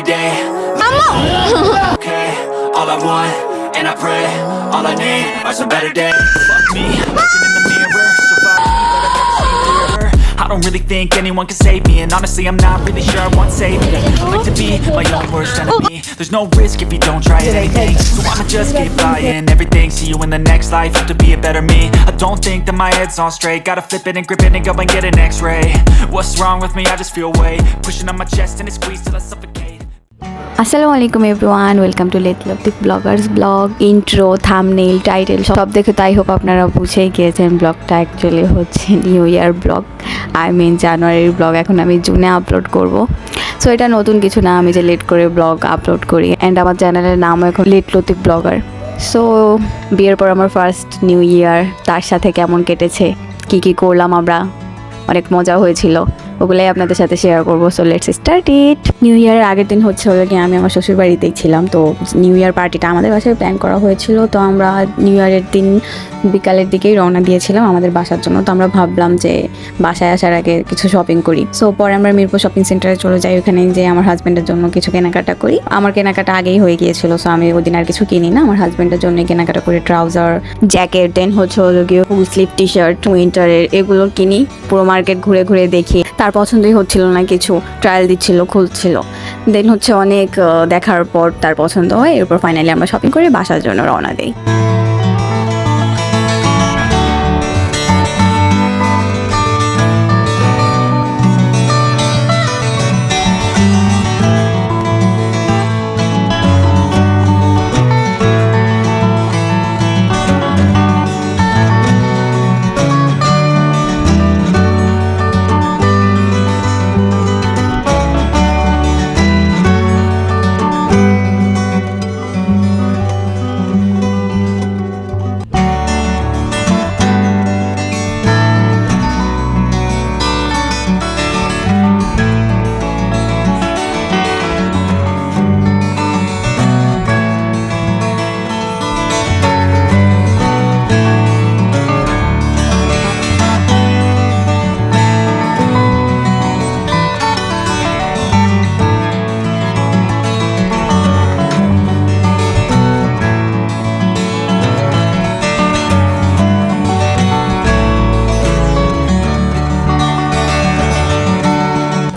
day. Okay, all I want, and I pray, all I need are some better days. Fuck me, looking in the mirror, so far but I've never seen clearer. I don't really think anyone can save me, and honestly I'm not really sure I want saving. I like to be my own worst enemy. There's no risk if you don't try anything, so I'ma just keep flying everything. See you in the next life, have to be a better me. I don't think that my head's on straight, gotta flip it and grip it and go and get an x-ray. What's wrong with me? I just feel weight pushing on my chest and it squeezes till I suffocate. আসসালামু আলাইকুম everyone, welcome to late Latif bloggers blog. Intro, thumbnail, title সব দেখে তাই hope আপনারা বুঝেই গিয়েছেন ব্লগটা actually হচ্ছে new year blog. I mean জানুয়ারির ব্লগ এখন আমি জুনে আপলোড করব। সো এটা নতুন কিছু না, আমি যে লেট করে ব্লগ আপলোড করি। অ্যান্ড আমার চ্যানেলের নাম এখন লেট লতিফ ব্লগার। সো বিয়ের পর আমার ফার্স্ট নিউ ইয়ার, তার সাথে কেমন কেটেছে, কী করলাম আমরা, অনেক মজা হয়েছিল, ওগুলাই আপনাদের সাথে শেয়ার করবো। So let's start it. New ইয়ারের আগের দিন হচ্ছে হলো কি আমি আমার শ্বশুর বাড়িতেই ছিলাম। তো নিউ ইয়ার পার্টিটা আমাদের বাসায় প্ল্যান করা হয়েছিল। তো আমরা নিউ ইয়ারের দিন বিকালের দিকেই রওনা দিয়েছিলাম আমাদের বাসার জন্য। তো আমরা ভাবলাম যে বাসায় আসার আগে কিছু শপিং করি। সো পরে আমরা মিরপুর শপিং সেন্টারে চলে যাই, ওখানে যে আমার হাজব্যান্ডের জন্য কিছু কেনাকাটা করি। আমার কেনাকাটা আগেই হয়ে গিয়েছিল, সো আমি ওই দিন আর কিছু কিনি না, আমার হাজব্যান্ডের জন্যই কেনাকাটা করি। ট্রাউজার, জ্যাকেট, দেন হচ্ছে হলো গিয়ে ফুল স্লিভ টি শার্ট উইন্টারের, এগুলো কিনি। পুরো মার্কেট ঘুরে ঘুরে দেখি, তার পছন্দই হচ্ছিল না, কিছু ট্রায়াল দিচ্ছিল, খুলছিল। দেন হচ্ছে অনেক দেখার পর তার পছন্দ হয়, এরপর ফাইনালি আমরা শপিং করে বাসার জন্য রওনা দিই।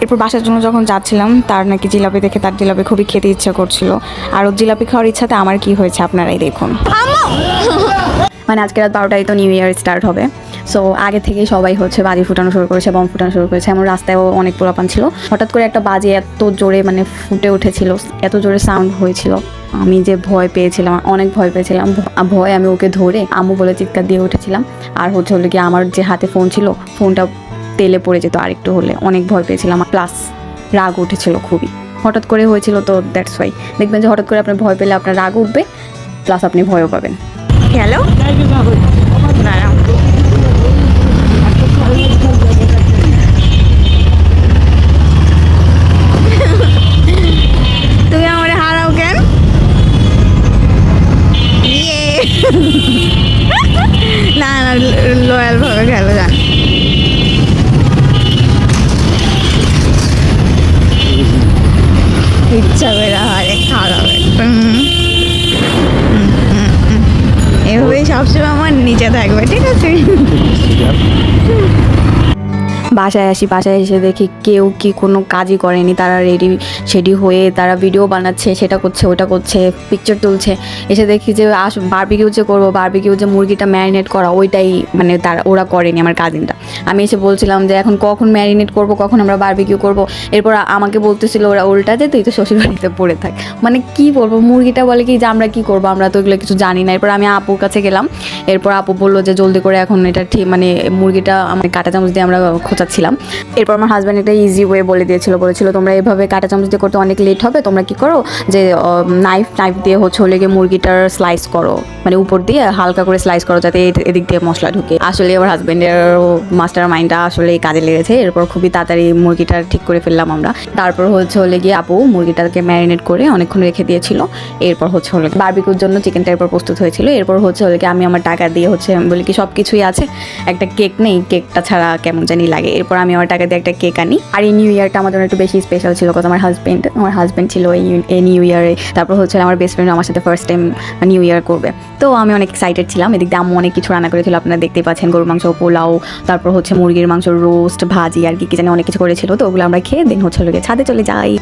এরপর বাসার জন্য যখন যাচ্ছিলাম, তার নাকি জিলাপি দেখে তার জিলাপি খুবই খেতে ইচ্ছা করছিল। আর ওর জিলাপি খাওয়ার ইচ্ছাতে আমার কি হয়েছে আপনারাই দেখুন। মানে আজকে রাত 12টায় তো নিউ ইয়ার স্টার্ট হবে। সো আগে থেকেই সবাই হচ্ছে বাজি ফুটানো শুরু করেছে, বম ফুটানো শুরু করেছে। এমন রাস্তায়ও অনেক পোলাপান ছিল। হঠাৎ করে একটা বাজি এত জোরে মানে ফুটে উঠেছিল, এত জোরে সাউন্ড হয়েছিল, আমি যে ভয় পেয়েছিলাম, অনেক ভয় পেয়েছিলাম। ভয় আমি ওকে ধরে আম্মু বলে চিৎকার দিয়ে উঠেছিলাম। আর হচ্ছে হলো কি আমার যে হাতে ফোন ছিল, ফোনটা তেলে পড়ে যেত আর একটু হলে, অনেক ভয় পেয়েছিলাম। প্লাস রাগ উঠেছিল খুবই, হঠাৎ করে হয়েছিল। তো দ্যাটস ওয়াই দেখবেন যে হঠাৎ করে আপনার ভয় পেলে আপনার রাগ উঠবে, প্লাস আপনি ভয়ও পাবেন। হ্যালো, তুমি আমার হারাও কেন? না না, লয়াল ভাবে খেলো যান। ইচ্ছা করে হারে খারাপ, এভাবেই সবসময় আমার নিচে থাকবে, ঠিক আছে? বাসায় আসি, বাসায় এসে দেখি কেউ কি কোনো কাজই করেনি। তারা রেডি হয়ে তারা ভিডিও বানাচ্ছে, সেটা করছে, ওটা করছে, পিকচার তুলছে। এসে দেখি যে বারবিকিউ যে করবো, বারবিকিউ যে মুরগিটা ম্যারিনেট করা, ওইটাই মানে ওরা করেনি, আমার কাজিনটা। আমি এসে বলছিলাম যে এখন কখন ম্যারিনেট করবো, কখন আমরা বারবিকিউ করবো। এরপর আমাকে বলতেছিল ওরা উল্টাতে, তুই তো শ্বশুরবাড়িতে পড়ে থাক। মানে কি বলবো, মুরগিটা বলে কি যে আমরা কি করবো, আমরা তো এগুলো কিছু জানি না। এরপর আমি আপুর কাছে গেলাম, এরপর আপু বললো যে জলদি করে এখন এটা ঠিক মানে মুরগিটা আমার কাঁটা চামচ দিয়ে আমরা খোঁচাচ্ছিলাম। এরপর আমার হাজব্যান্ড একটা ইজি ওয়ে বলেছিল তোমরা এভাবে কাঁটা চামচ দিয়ে করতে অনেক লেট হবে, তোমরা কি করো যে নাইফ দিয়ে হচ্ছে হলে গিয়ে মুরগিটার স্লাইস করো, মানে উপর দিয়ে হালকা করে স্লাইস করো যাতে এদিক দিয়ে মশলা ঢুকে। আসলে আমার হাজব্যান্ডের মাস্টার মাইন্ডটা আসলে কাজে লেগেছে। এরপর খুবই তাড়াতাড়ি মুরগিটা ঠিক করে ফেললাম আমরা। তারপর হচ্ছে হলে গিয়ে আপু মুরগিটাকে ম্যারিনেট করে অনেকক্ষণ রেখে দিয়েছিল। এরপর হচ্ছে হলে বারবিকিউর জন্য চিকেনটা এরপর প্রস্তুত হয়েছিল। এরপর হচ্ছে হলে আমি আমার টাকা দিয়ে হচ্ছে বলি কি সব কিছুই আছে, একটা কেক নেই, কেকটা ছাড়া কেমন জানি লাগে। এরপর আমি আমার টাকা দিয়ে একটা কেক আনি। আর এই নিউ ইয়ারটা আমার জন্য একটু বেশি স্পেশাল ছিল, কত আমার হাজব্যান্ড ছিল এই নিউ ইয়ারে। তারপর হচ্ছে আমার বেস্ট ফ্রেন্ড আমার সাথে ফার্স্ট টাইম নিউ ইয়ার করবে, তো আমি অনেক এক্সাইটেড ছিলাম। এদিক দিয়ে আম্মু অনেক কিছু রান্না করেছিল, আপনারা দেখতেই পাচ্ছেন, গরুর মাংস, পোলাও, তারপর হচ্ছে মুরগির মাংস রোস্ট, ভাজি আর কি জানি অনেক কিছু করেছিল। তো ওগুলো আমরা খেয়ে দিন হচ্ছে লোকে ছাদে চলে যাই।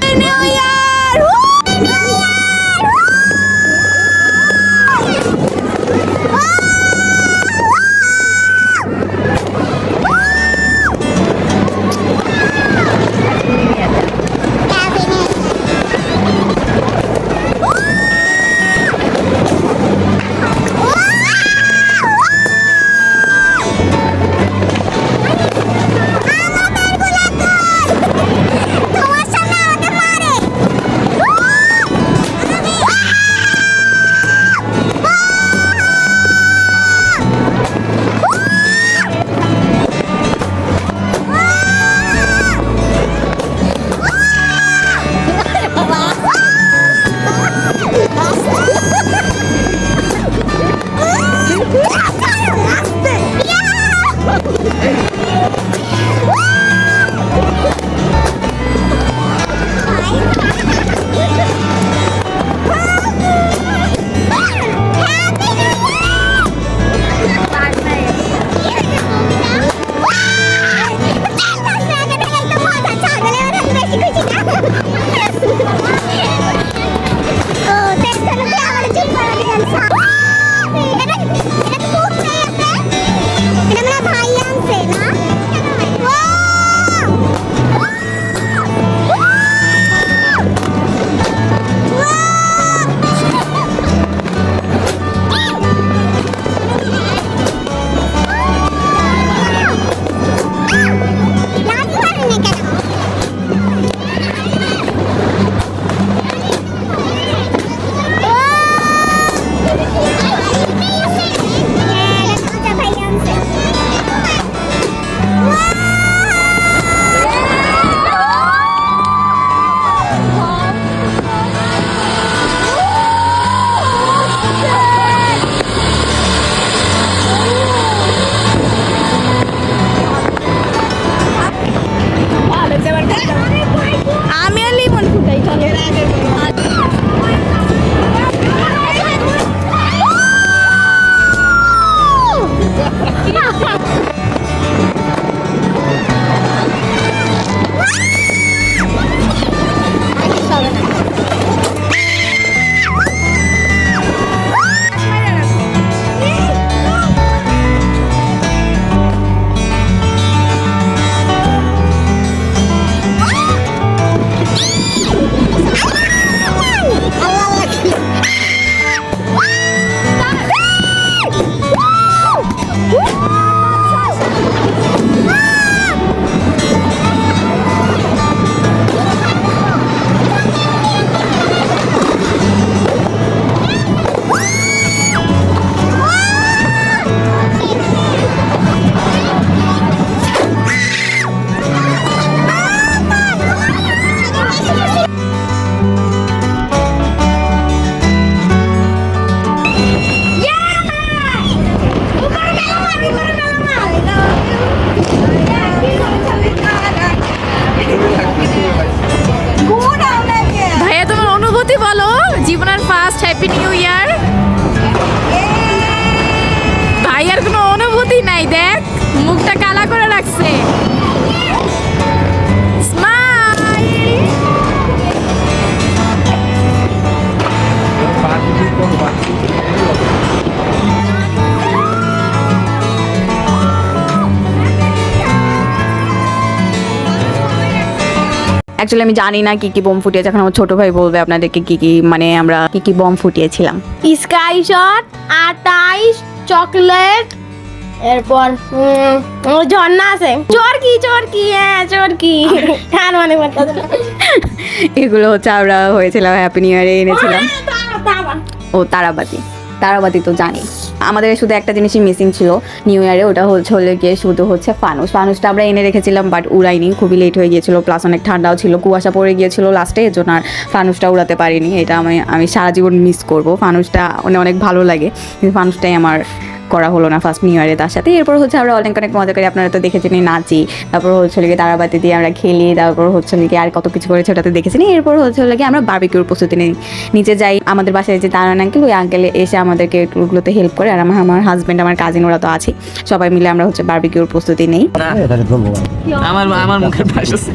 হ্যাপি নিউ ইয়ার। ভাইয়ার কোনো অনুভূতি নাই, দেখ মুখটা কালা করে রাখছে। অ্যাকচুয়ালি আমি জানি না কি কি বোম ফুটিয়েছে, এখন আমার ছোট ভাই বলবে আপনাদেরকে কি কি মানে আমরা কি কি বোম ফুটিয়েছিলাম। স্কাই শট, 28 চকলেট, এরপর ঝর্ণা আছে, চরকি হ্যাঁ চরকি হ্যাঁ মানে এগুলো হচ্ছে আমরা হয়েছিলাম হ্যাপি নিউ ইয়ারে এনেছিলাম। ও তারাবাতি তো জানি। আমাদের শুধু একটা জিনিসই মিসিং ছিল নিউ ইয়ারে, ওটা হলে গিয়ে শুধু হচ্ছে ফানুসটা আমরা এনে রেখেছিলাম বাট উড়াইনি, খুবই লেট হয়ে গিয়েছিল, প্লাস অনেক ঠান্ডাও ছিল, কুয়াশা পড়ে গিয়েছিল লাস্টে, এর জন্য আর ফানুসটা উড়াতে পারিনি। এটা আমি সারা জীবন মিস করবো। ফানুসটা অনেক ভালো লাগে, কিন্তু ফানুসটাই আমার করা হলো না ফার্স্ট নিউ ইয়ারে তার সাথে। এরপর হচ্ছে আমরা অনেক অনেক মজা করি, আপনারা তো দেখেছেন, নাচি, তারপর হচ্ছে কি তারাবাতি দিয়ে আমরা খেলি, তারপর হচ্ছে কি আর কত কিছু করেছে ওটাতে দেখেছেন। এরপর হচ্ছে কি আমরা বারবিকিউর প্রস্তুতি নিই, নিচে যাই, আমাদের বাসায় যে তারান আঙ্কেল, ওই আঙ্কেল এসে আমাদেরকে ওগুলোতে হেল্প করে, আর আমার হাজব্যান্ড, আমার কাজিন, ওরা তো আছে, সবাই মিলে আমরা হচ্ছে বারবিকিউর প্রস্তুতি নেই। আমার মুখের ব্রাশ আছে,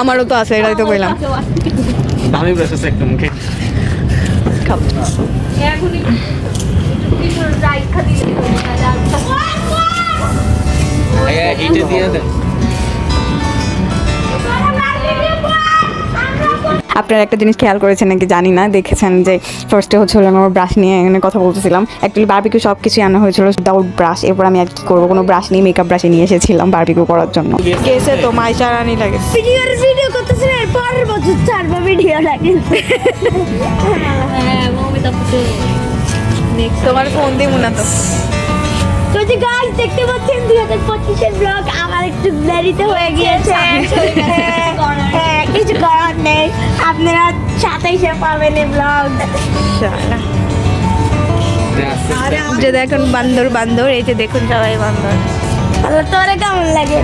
আমারও তো আছে, এটাই তো বললাম। ভালোই ব্রাশ আছে একটা মুখে। এইটা দিয়ে দেন। আপনারা একটা জিনিস খেয়াল করেছেন নাকি জানি না, দেখেছেন যে ফার্স্টে হচ্ছে হলো আমার ব্রাশ নিয়ে এখানে কথা বলতেছিলাম, অ্যাকচুয়ালি বারবিকিউ সব কিছু আনা হয়েছিল উইদাউট ব্রাশ। এরপর আমি আর কি করবো, কোনো ব্রাশ নিয়ে মেকআপ ব্রাশে নিয়ে এসেছিলাম বারবিকিউ করার জন্য। কেসে তো মাইশা রানি লাগে ভিডিও করতেছেন, এর পরের বছর ছাড়বো ভিডিও লাগে। তোমার ফোন দিয়ে মনে তো তো যে গাইস দেখতে পাচ্ছেন 2025 এর ব্লগ আমার একটু দেরিতে হয়ে গিয়েছে। হ্যাঁ, কিছু করার নেই, আপনারা 27-এ পাবেন এই ব্লগ। যে দেখুন বান্দর বান্দর, এই যে দেখুন সবাই বান্দর। তাহলে তোরে কেমন লাগে?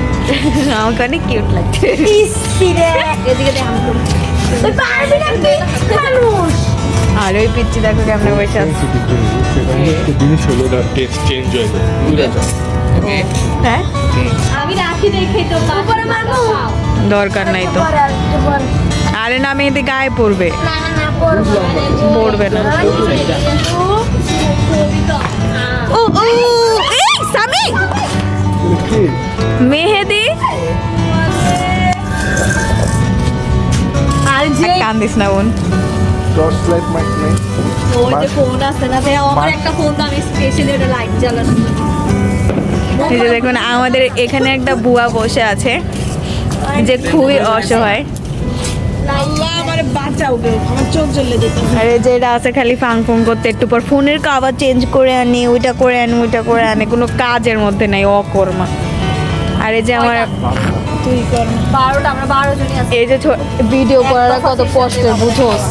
আমাকে অনেক কিউট লাগছে। ইসি রে, এদিকে দেখ আমাকে। ওই পারবি না তুই মানুষ। আর ওই পিচ্ছি দেখো কেমন বসে আছে। জিনিস হলো না, টেস্ট চেঞ্জ হয়ে যায়। হ্যাঁ, আমি রাখি দেখে তো উপরে মারবো। দরকার নাই তো। পরে আসতে পরে। আরে না, মেয়েদের গায়ে পড়বে, না না পড়বো না। পড়বে না। ও ও এই সামি মেহেদি, আর যে কান্দিস না বোন। টর্চ লাইট মাইক নাই। ওই যে ফোন আছে না, তাই আমার একটা ফোন তো আমি স্পেশালি ওটা লাইট জ্বালানো। এই যে দেখুন আমাদের এখানে একটা বুয়া বসে আছে যে খুবই অসহায়। আল্লাহ আমারে বাঁচাও গো, আমার চোখ জ্বলে যেত। আরে যেটা আছে খালি ফাং ফুং করতে, একটু পর ফোনের কভার চেঞ্জ করে আনি, ওইটা করে আনি, ওইটা করে আনি, কোনো কাজের মধ্যে নাই, অকর্মা। আর এই যে আমার তুই কর 12টা, আমরা 12 জনই আছি। এই যে ভিডিও করার কত কষ্ট বুঝোস।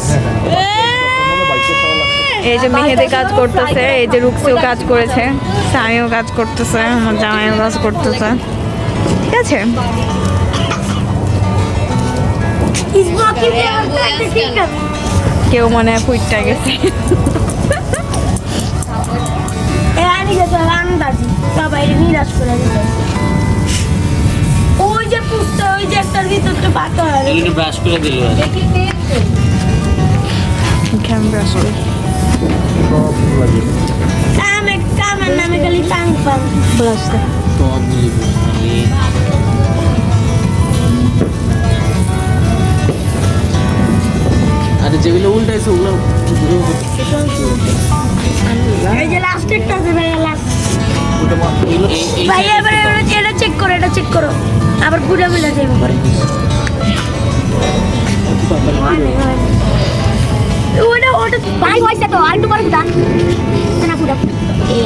এই যে মেহেদি কাজ করতেছে, এই যে রুকসিও কাজ করেছে, সামিও কাজ করতেছে, আমার জামাইও কাজ করতেছে। ঠিক আছে, কেউ মনে হয় ফুটটা গেছে। রানী যেত রান্দাজি সবাই নিরাশ করে দিত। ওই যে পুষতে, ওই যে একটার ভিতরটা পাতা হয়। একটু ব্রাশ করে দিল। কামের নামে খালি পাং পাং। আরে যেগুলো উল্টাইছে ওগুলো এই যে লাস্টেরটা আছে ভাই, লাস্ট ভাই এবারে এটা চেক করো, এটা চেক করো, আবার ঘুরে মিলে যাবে পরে। ওটা ওটা ভাই হইছে তো, আর একটু পরে দাও না পুরো এই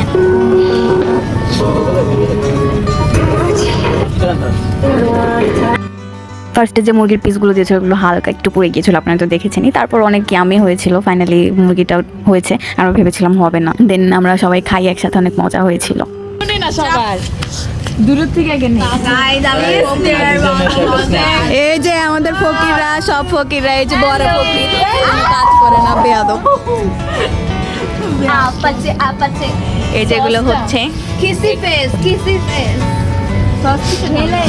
ফার্স্টে যে মুরগির পিসগুলো দিয়েছিল ওগুলো হালকা একটু পড়ে গিয়েছিল, আপনারা তো দেখেছেনই। তারপর অনেক ইয়ামি হয়েছিল, ফাইনালি মুরগিটা হয়েছে। আমরা ভেবেছিলাম হবে না, দেন আমরা সবাই খাই একসাথে, অনেক মজা হয়েছিল। না সবার দূরের থেকে আগে নেই। এই যে আমাদের ফকিররা, সব ফকিররা, এই যে বড় ফকির কাজ করে না, বেয়াদব। আপাচে আপাচে এই যেগুলো হচ্ছে কিসি ফেস, কিসি ফেস। সস কিছু ঢেলে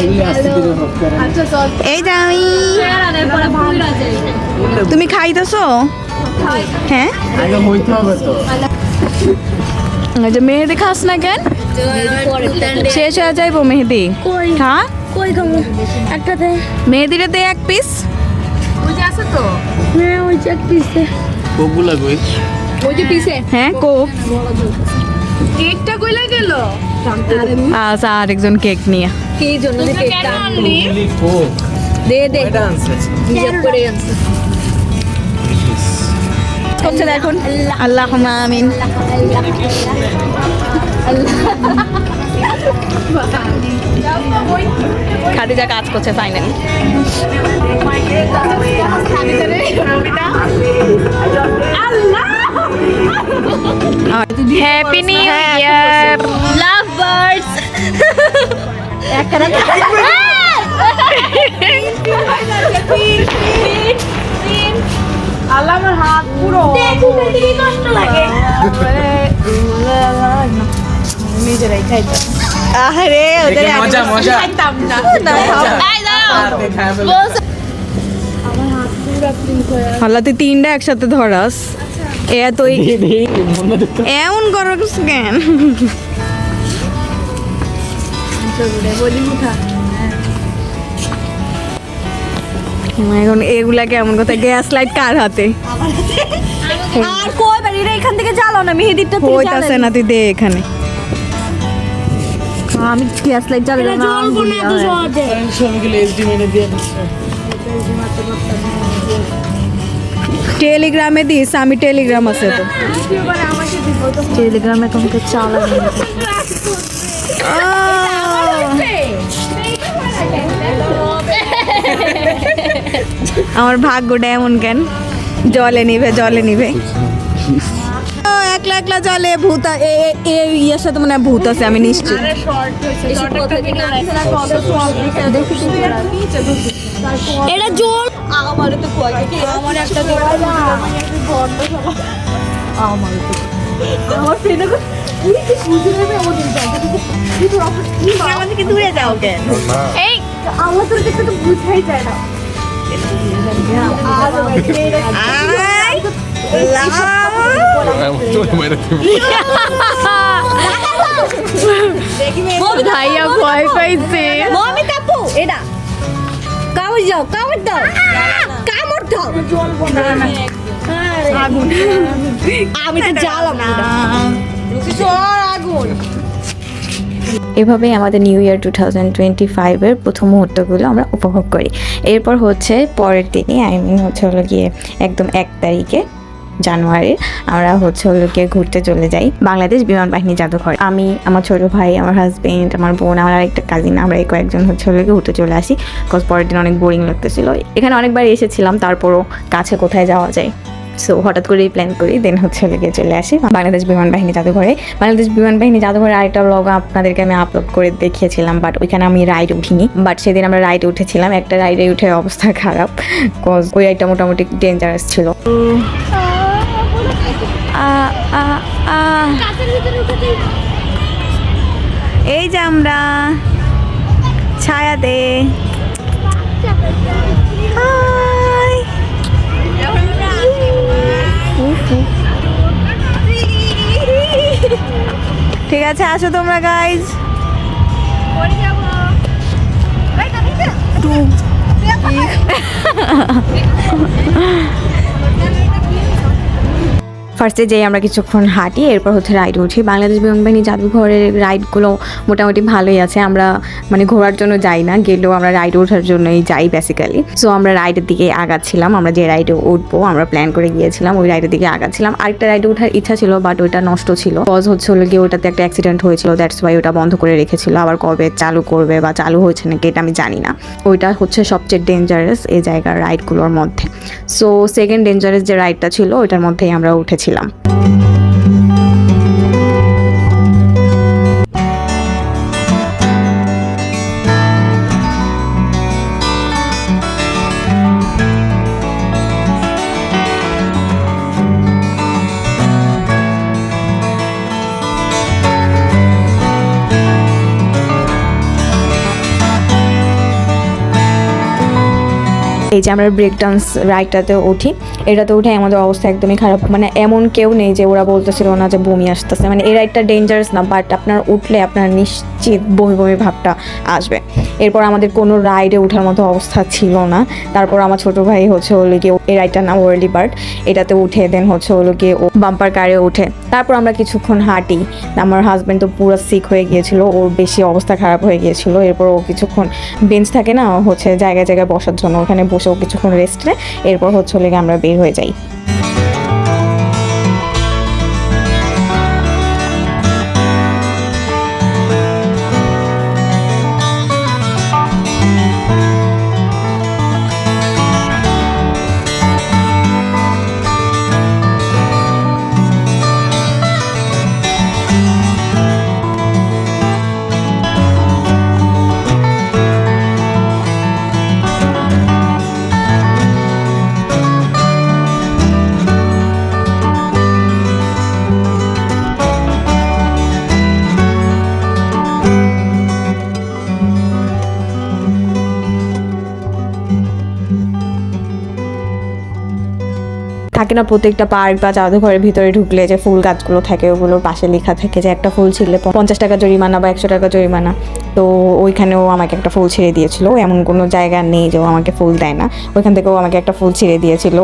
আচ্ছা সস এই যে আমি। রানের পরে ভুইরা যায়। তুমি খাইতেছো? হ্যাঁ, আগে হইতে হবে তো। এই যে মেহেদি খাস না কেন? শেষ হয়ে যাইবো মেহেদি। কই হ্যাঁ, কই খাবো একটাতে? মেহেদিটা দে এক পিস। ওই যে আছে তো, হ্যাঁ ওই যে এক পিসে। কোকগুলা কই? ওই যে পিছে হ্যাঁ, কোক। কেকটা কইলা গেল। আচ্ছা, আরেকজন কেক নিয়ে। কি জন্য যে কেকটা আনলি? কোক দে দে, এটা আনছে। হিসাব করে আনছে। করছে দেখুন, আল্লাহ আমিন। খাদিজা কাজ করছে finally. Allah happy new year. Love birds Allah আমার হাত পুরো দেখতে কি কষ্ট লাগে নিজেরাই খাইতাম আরে ওদের মজা মজা খাইতাম না আই দাও হালা তুই তিনটা একসাথে ধরাস এ তুই এমন করস কেন? এখন এগুলা কেমন কথা, গ্যাস লাইট কার হাতে? আর কই বাড়িরে এখান থেকে জ্বালাও না মেহেদিটা থেকে হইতাছে না, তুই দে এখানে। আমি গ্যাস লাইট জ্বালাবো না জ্বলবো না তো সহজে সবাই গেলে এসডি মেনে দিয়ে দিচ্ছে টেলিগ্রামে দিস, আমি টেলিগ্রাম আছে তো। টেলিগ্রামে তোমাকে চালাবো আমার ভাগ্যটা এমন কেন, জলে নিভে জলে নিভে। ও, একলা একলা জলে ভূত ইয়ের সাথে মনে হয় ভূত আছে, আমি নিশ্চিত। এটা জল আমার তো আমার একটা আমাদেরকে দূরে যাও কেন এই আমার তোর কাছে তো বুঝাই যায় না ভাইয়া ভয় পাইছে। মমি কাপু এটা কামড় যাও কামড় দাও কামড় দাও আগুন আমি তো জ্বালাম না আগুন। এভাবেই আমাদের নিউ ইয়ার 2025-এর প্রথম মুহূর্তগুলো আমরা উপভোগ করি। এরপর হচ্ছে পরের দিনই, হচ্ছে হলো গিয়ে একদম 1 তারিখে জানুয়ারির আমরা হচ্ছে হলো গিয়ে ঘুরতে চলে যাই বাংলাদেশ বিমান বাহিনী জাদুঘর। আমি, আমার ছোট ভাই, আমার হাজবেন্ড, আমার বোন, আমার আরেকটা কাজিন, আমরা এই কয়েকজন হচ্ছে হলো গিয়ে ঘুরতে চলে আসি। বিকজ পরের দিন অনেক বোরিং লাগতেছিল। এখানে অনেকবার এসেছিলাম, তারপরও কাছে কোথায় যাওয়া যায়, সো হঠাৎ করেই প্ল্যান করি, দেন হচ্ছে লেগে চলে আসি বাংলাদেশ বিমান বাহিনী জাদুঘরে। বাংলাদেশ বিমান বাহিনী জাদুঘরে আরেকটা ব্লগ আপনাদেরকে আমি আপলোড করে দেখিয়েছিলাম, বাট ওইখানে আমি রাইড উঠিনি। বাট সেদিন আমরা রাইডে উঠেছিলাম, একটা রাইডে উঠে অবস্থা খারাপ, কজ ওই রাইডটা মোটামুটি ডেঞ্জারাস ছিল। এই যে আমরা ছায়াতে, ঠিক আছে আসো তোমরা গাইজ। ফার্স্টে যেই আমরা কিছুক্ষণ হাঁটি, এরপর হচ্ছে রাইড উঠি। বাংলাদেশ বিমান বাহিনী জাদুঘরের রাইডগুলো মোটামুটি ভালোই আছে। আমরা মানে ঘোরার জন্য যাই না, গেলেও আমরা রাইড ওঠার জন্যই যাই বেসিক্যালি। সো আমরা রাইডের দিকে আগাচ্ছিলাম, আমরা যে রাইডে উঠবো আমরা প্ল্যান করে গিয়েছিলাম, ওই রাইডের দিকে আগাচ্ছিলাম। আরেকটা রাইডে ওঠার ইচ্ছা ছিল, বাট ওইটা নষ্ট ছিল। কজ হচ্ছে হলো গিয়ে ওটাতে একটা অ্যাক্সিডেন্ট হয়েছিল, দ্যাটস ওয়াই ওটা বন্ধ করে রেখেছিল। আবার কবে চালু করবে বা চালু হয়েছে নাকি এটা আমি জানি না। ওইটা হচ্ছে সবচেয়ে ডেঞ্জারাস এই জায়গার রাইডগুলোর মধ্যে। সো সেকেন্ড ডেঞ্জারাস যে রাইডটা ছিল ওইটার মধ্যেই আমরা উঠেছিলাম। এই যে আমরা ব্রেক ডান্স রাইডটাতে উঠি, এটাতে উঠে আমাদের অবস্থা একদমই খারাপ। মানে এমন কেউ নেই যে ওরা বলতেছিল না যে বমি আসতেছে, মানে এই রাইডটা ডেঞ্জারাস না, বাট আপনার উঠলে আপনার নিশ্চিত বমি বমি ভাবটা আসবে। এরপর আমাদের কোনো রাইডে ওঠার মতো অবস্থা ছিল না। তারপর আমার ছোটো ভাই হচ্ছে হলো গিয়ে, এই রাইডটার নাম ওয়ার্লি বার্ড, এটাতে উঠে দেন হচ্ছে হলো গিয়ে ও বাম্পার কারে উঠে। তারপর আমরা কিছুক্ষণ হাঁটি। আমার হাজব্যান্ড তো পুরো সিক হয়ে গিয়েছিল, ওর বেশি অবস্থা খারাপ হয়ে গিয়েছিল। এরপর ও কিছুক্ষণ বেঞ্চ থাকে না হচ্ছে জায়গায় জায়গায় বসার জন্য, ওখানে বসে ও কিছুক্ষণ রেস্ট নেয়। এরপর হচ্ছে হলো গিয়ে আমরা বের হয়ে যাই। থাকে না প্রত্যেকটা পার্ক বা জাদুঘরের ভিতরে ঢুকলে যে ফুল গাছগুলো থাকে ওগুলোর পাশে লেখা থাকে যে একটা ফুল ছিঁড়লে 50 টাকা জরিমানা বা 100 টাকা জরিমানা। তো ওইখানেও আমাকে একটা ফুল ছিঁড়ে দিয়েছিল। এমন কোনো জায়গা নেই যে ও আমাকে ফুল দেয় না, ওইখান থেকেও আমাকে একটা ফুল ছিঁড়ে দিয়েছিল।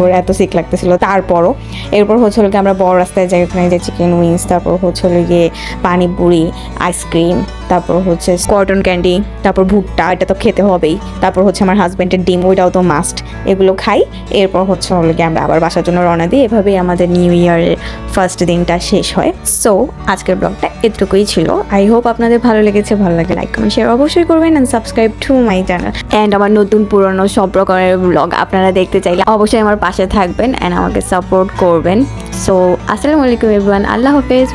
ওর এত সিক লাগতেছিল। তারপরও এরপর হচ্ছিল কি আমরা বড় রাস্তায় যাই, ওখানে যে চিকেন উইংস, তারপর হচ্ছিল গিয়ে পানিপুরি, আইসক্রিম, তারপর হচ্ছে কটন ক্যান্ডি, তারপর ভুট্টা, এটা তো খেতে হবেই। তারপর হচ্ছে আমার হাজব্যান্ডের ডিম, ওইটাও তো মাস্ট, এগুলো খাই। এরপর হচ্ছে হলো গিয়ে আমরা আবার বাসার জন্য রওনা দিই। এভাবেই আমাদের নিউ ইয়ারের ফার্স্ট দিনটা শেষ হয়। সো আজকের ব্লগটা এটুকুই ছিল। আই হোপ আপনাদের ভালো লেগেছে। ভালো লাগে লাইক কমেন্ট শেয়ার অবশ্যই করবেন and subscribe to my channel. And আমার নতুন পুরনো সব রকমের ব্লগ আপনারা দেখতে চাইলে অবশ্যই আমার পাশে থাকবেন অ্যান্ড আমাকে সাপোর্ট করবেন। সো আসসালামু আলাইকুম এভরিওয়ান, আল্লাহ হাফেজ।